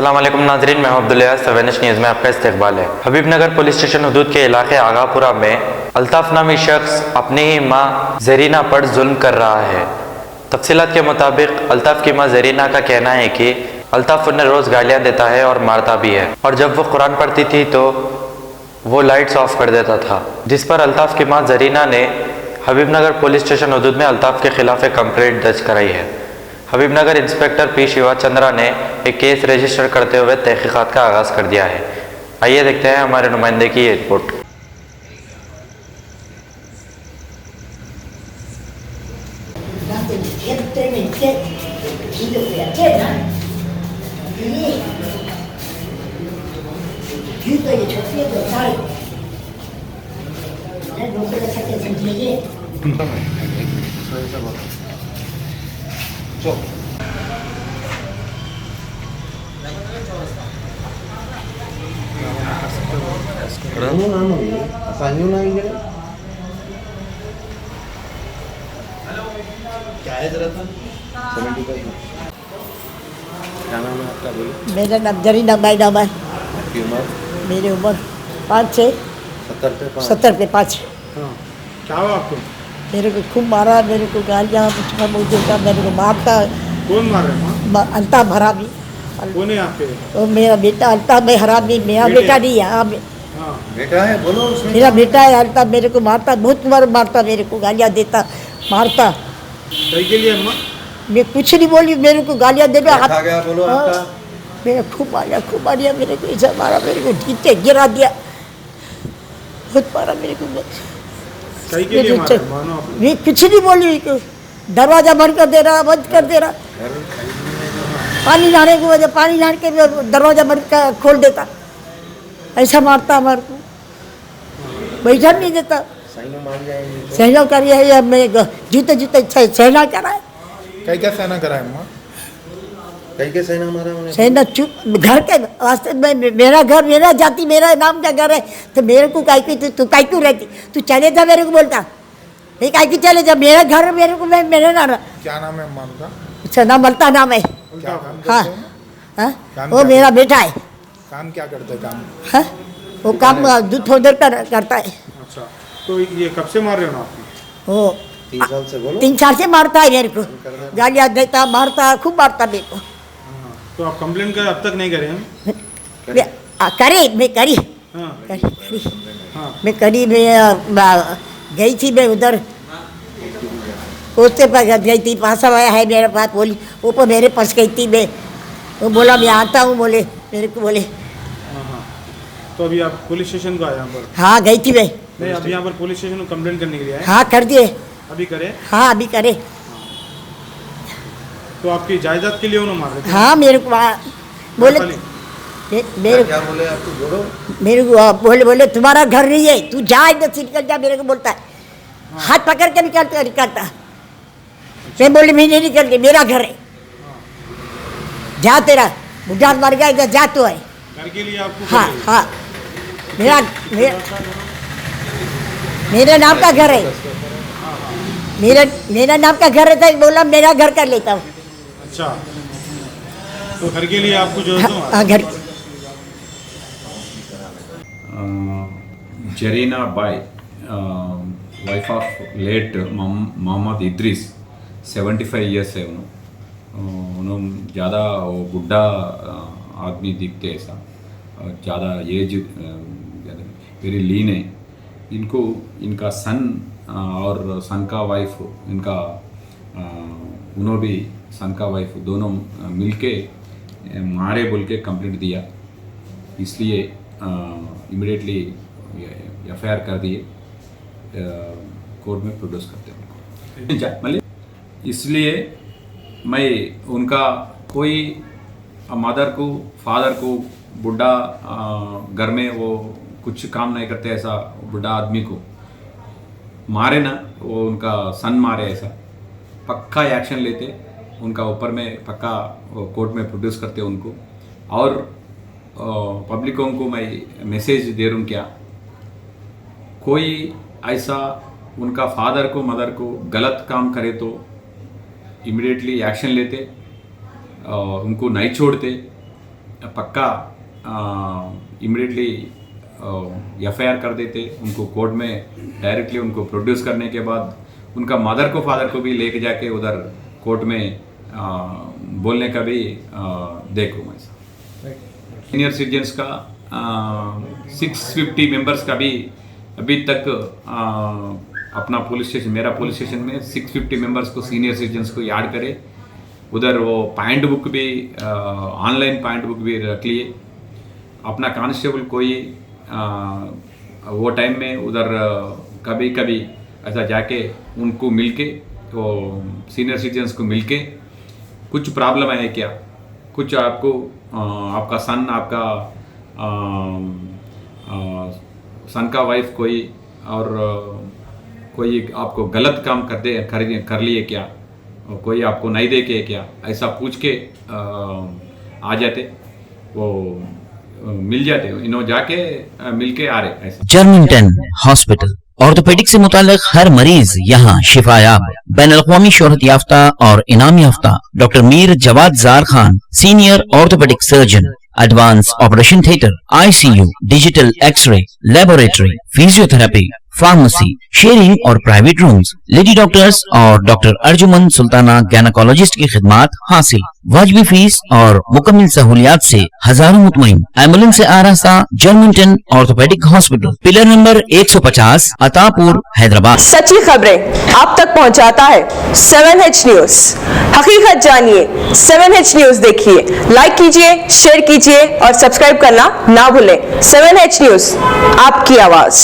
अस्सलाम वालेकुम नाजरीन, मैं अब्दुल्ला सवेनिश न्यूज़ में आपका इस्तकबाल है। हबीबनगर पुलिस स्टेशन हदूद के इलाके आगापुरा में अल्ताफ़ नामी शख्स अपनी ही माँ जरीना पर जुल्म कर रहा है। तफसीलात के मुताबिक अल्ताफ़ की माँ जरीना का कहना है कि अल्ताफ़ उन्हें रोज़ गालियाँ देता है और मारता भी है, और जब वो कुरान पढ़ती थी तो वो लाइट्स ऑफ कर देता था, जिस पर अल्ताफ़ की माँ जरीना ने हबीबनगर पुलिस स्टेशन हदूद में अल्ताफ़ के खिलाफ एक कंप्लेंट दर्ज कराई है। हबीबनगर इंस्पेक्टर पी शिवा चंद्रा ने एक केस रजिस्टर करते हुए तहकीकात का आगाज़ कर दिया है। आइए देखते हैं हमारे नुमाइंदे की ये रिपोर्ट। क्या है जरा था 75। क्या नाम है आपका? बोलो। मेरा नाम जरीना बाई नाम है। आपकी उम्र? मेरी उम्र 5 70 पे 5। हाँ, क्या हुआ आपको? मेरे को खूब मारा, मेरे को गालियाँ मुझे का, मेरे को मारता। कौन मार रहा है? माँ? अल्ताफ हरामी। कौन है आपके? वो मेरा बेटा अल्ताफ में हरामी, मेरा बेटा नहीं है। हाँ, बेटा है, बोलो उसमें। मेरा बेटा है अल्ताफ, मेरे को मारता, बहुत बार मारता, मेरे को गालियाँ देता, मारता। सही के लिए अम्मा? मैं कुछ नहीं बोली, मेरे को गालियाँ दे रहा। खा गया बोलो आपका? मेरे खूब मारा, मेरे को ऐसा मारा, मेरे को नीचे गिरा दिया, बहुत मारा मेरे को। सही के लिए मारा, मानो आप। मैं कुछ नहीं बोली, दरवाजा बंद कर दे रहा, बंद कर दे रहा। पानी लाने की वजह, पानी लाने के दरवाजा बंद कर खोल देता, ऐसा मारता हमारे को, बैठा नहीं देता। सहना करिए या मैं जूते जूते सहना कराए। कई क्या सहना करा है अम्मा? कई के सहना मारा मैंने? सहना चुप, घर के वास्ते में, मेरा घर, मेरा जाति, मेरा नाम का घर है, तो मेरे को काई की तू काई क्यों रहती? तू चले जा, मेरे को बोलता नहीं काई की चले जा, मेरा घर मेरे को, मेरे नाम। क्या नाम है अम्मा उनका? अच्छा नाम मलता नाम है। क्या काम हाँ करते हो? हाँ, काम वो क्या मेरा बेटा है। काम क्या करते हैं? काम? हाँ, वो काम दूध होल्डर करता है। अच्छा, तो ये कब से मार रहे हो ना आप? वो 3 साल से। बोलो। 3 साल से मारता है मेरे को, गालियाँ देता, मारता, खूब मारता मेरे को। तो आप कंप्लेन कर अब तक नहीं करे हैं? मैं करी हाँ हाँ। मैं करी, मैं गई थी, मैं उधर पोस्टे पर गई थी, पास आया है मेरे पास, बोली ऊपर मेरे पास गई थी मैं, वो बोला मैं आता हूँ, बोले मेरे को, बोले हाँ। तो अभी आप पुलिस स्टेशन को आए यहाँ पर? हाँ गई थी मैं। नहीं, अभी यहाँ पर पुलिस स्टेशन को कंप्लेंट करने के लिए आए? हाँ कर दिए। अभी करे? हाँ अभी करे। तो आपकी जायदाद के लिए उन्होंने मार रहे थे? हाँ मेरे को बोले, मेरे क्या बोले आपको? बोलो। मेरे को बोले तुम्हारा घर नहीं है, तू जा इधर से निकल जा, मेरे को बोलता है। हाथ पकड़ के निकलता। मैं बोले मैं नहीं निकलती, मेरा घर है, जा तेरा बुढ़ा मर गया, इधर जा तो है। घर के लिए आपको? हाँ हाँ, मेरे नाम का घर है, मेरा नाम का घर है, तो बोला मेरा घर कर लेता हूँ। अच्छा, तो घर के लिए आपको जो हाँ घर। Zarina Bai, wife of late Mohammad Idris, 75 years है उन्होंने ज़्यादा वो बुढ़ा आदमी दिखते ऐसा, ज़्यादा एज, वेरी लीन है। इनको इनका सन और सन का वाइफ, इनका उन्होंने भी सन का वाइफ दोनों मिलके मारे बोल के कंप्लेंट दिया, इसलिए इमिडिएटली एफआईआर कर दिए, कोर्ट में प्रोड्यूस करते हैं उनको। इसलिए मैं उनका कोई मदर को, फादर को, बुढ़ा घर में वो कुछ काम नहीं करते, ऐसा बुढ़ा आदमी को मारे ना, वो उनका सन मारे, ऐसा पक्का एक्शन लेते उनका ऊपर में, पक्का कोर्ट में प्रोड्यूस करते उनको। और पब्लिकों को मैं मैसेज दे रहा हूँ, क्या कोई ऐसा उनका फादर को, मदर को गलत काम करे तो इमीडिएटली एक्शन लेते, उनको नहीं छोड़ते, पक्का इमीडिएटली FIR कर देते, उनको कोर्ट में डायरेक्टली उनको प्रोड्यूस करने के बाद उनका मदर को फादर को भी लेके जाके उधर कोर्ट में बोलने का भी देखूँ मैं। सीनियर सिटीजन्स का 650 मेंबर्स का भी अभी तक अपना पुलिस स्टेशन, मेरा पुलिस स्टेशन में 650 मेंबर्स को सीनियर सिटीजन्स को याद करे। उधर वो पॉइंट बुक भी ऑनलाइन पॉइंट बुक भी रख लिए। अपना कांस्टेबल कोई वो टाइम में उधर कभी कभी ऐसा जाके उनको मिलके, वो सीनियर सिटीजन्स को मिलके कुछ प्रॉब्लम है क्या, कुछ आपको आपका सन, आपका सन का वाइफ कोई और कोई आपको गलत काम कर लिए क्या, कोई आपको नहीं दे के क्या, ऐसा पूछ के आ जाते, वो मिल जाते, इन्हों जाके मिल के आ रहे ऐसा। जर्मनटन हॉस्पिटल ऑर्थोपेडिक से मुतालिक हर मरीज यहाँ शिफायाब। बैनुल-अक़वामी शोहरत याफ्ता और इनाम याफ्ता doctor Mir Jawad Zar Khan, senior orthopaedic surgeon, advance operation theatre, ICU, digital x-ray, laboratory, physiotherapy, pharmacy, sharing और प्राइवेट रूम्स, लेडी डॉक्टर्स और डॉक्टर अर्जुमन सुल्ताना गायनेकोलॉजिस्ट की खिदमत हासिल। वाजिबी फीस और मुकम्मल सहूलियात से हजारों मुतमईन। एम्बुलेंस से आरास्ता Germanton orthopaedic hospital, pillar number 150, Attapur, Hyderabad. सच्ची खबरें आप तक पहुंचाता है 7H न्यूज। हकीकत जानिए, 7H न्यूज देखिए, लाइक कीजिए, शेयर कीजिए और सब्सक्राइब करना ना भूलें। 7H न्यूज, आपकी आवाज।